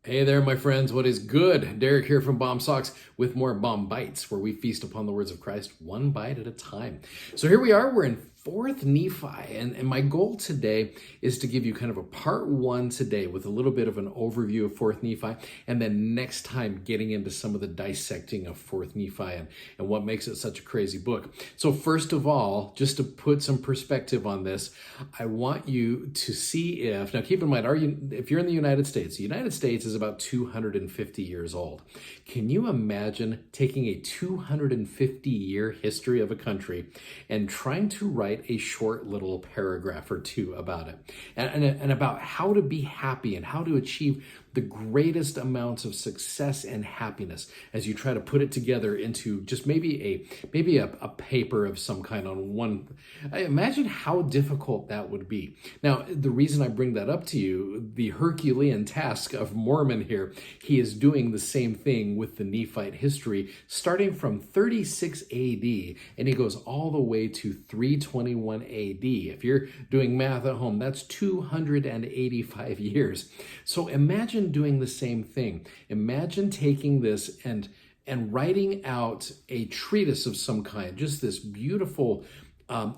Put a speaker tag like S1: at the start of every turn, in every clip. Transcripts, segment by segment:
S1: Hey there, my friends. What is good? Derek here from bomsocks with more BOM-BITES, where we feast upon the words of Christ one bite at a time. So here we are. We're in 4th Nephi, and my goal today is to give you kind of a part 1 today with a little bit of an overview of 4th Nephi, and then next time getting into some of the dissecting of 4th Nephi and what makes it such a crazy book. So first of all, just to put some perspective on this, I want you to see if, now keep in mind, if you're in the United States is about 250 years old. Can you imagine taking a 250-year history of a country and trying to write a short little paragraph or two about it and about how to be happy and how to achieve the greatest amounts of success and happiness as you try to put it together into just maybe a paper of some kind on one. Imagine how difficult that would be. Now, the reason I bring that up to you, the Herculean task of Mormon here, he is doing the same thing with the Nephite history, starting from 36 AD, and he goes all the way to 321 AD. If you're doing math at home, that's 285 years. So imagine doing the same thing. Imagine taking this and writing out a treatise of some kind, just this beautiful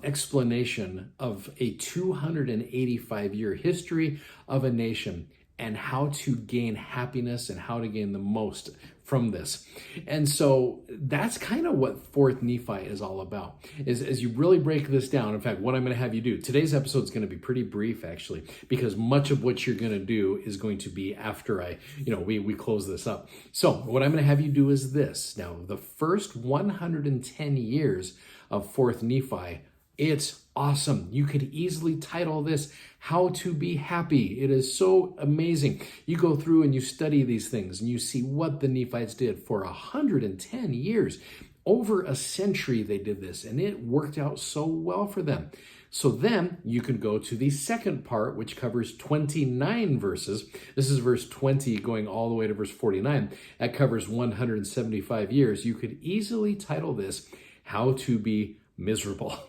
S1: explanation of a 285-year history of a nation and how to gain happiness and how to gain the most from this. And so that's kind of what 4th Nephi is all about, is as you really break this down. In fact, what I'm going to have you do, today's episode is going to be pretty brief actually, because much of what you're going to do is going to be after we close this up. So what I'm going to have you do is this. Now, the first 110 years of 4th Nephi, it's awesome. You could easily title this How to Be Happy. It is so amazing. You go through and you study these things and you see what the Nephites did for 110 years. Over a century they did this, and it worked out so well for them. So then you can go to the second part, which covers 29 verses. This is verse 20 going all the way to verse 49. That covers 175 years. You could easily title this How to Be Miserable.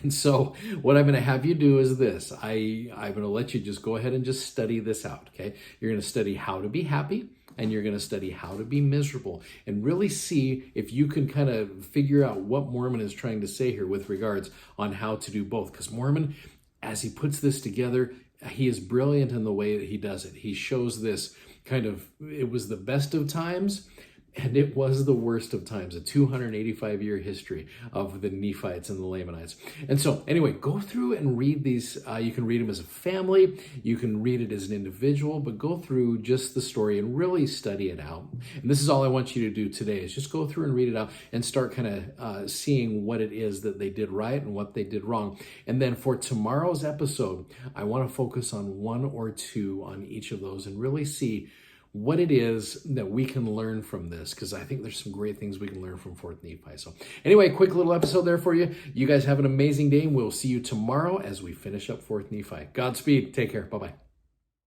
S1: And so what I'm going to have you do is this. I'm going to let you just go ahead and just study this out, okay? You're going to study how to be happy, and you're going to study how to be miserable, and really see if you can kind of figure out what Mormon is trying to say here with regards on how to do both. Because Mormon, as he puts this together, he is brilliant in the way that he does it. He shows this kind of, it was the best of times, and it was the worst of times, a 285-year history of the Nephites and the Lamanites. And so anyway, go through and read these. You can read them as a family. You can read it as an individual, but go through just the story and really study it out. And this is all I want you to do today, is just go through and read it out and start kind of seeing what it is that they did right and what they did wrong. And then for tomorrow's episode, I want to focus on 1 or 2 on each of those and really see what it is that we can learn from this, because I think there's some great things we can learn from 4th Nephi. So anyway, quick little episode there for you. You guys have an amazing day, and we'll see you tomorrow as we finish up 4th Nephi. Godspeed. Take care. Bye-bye.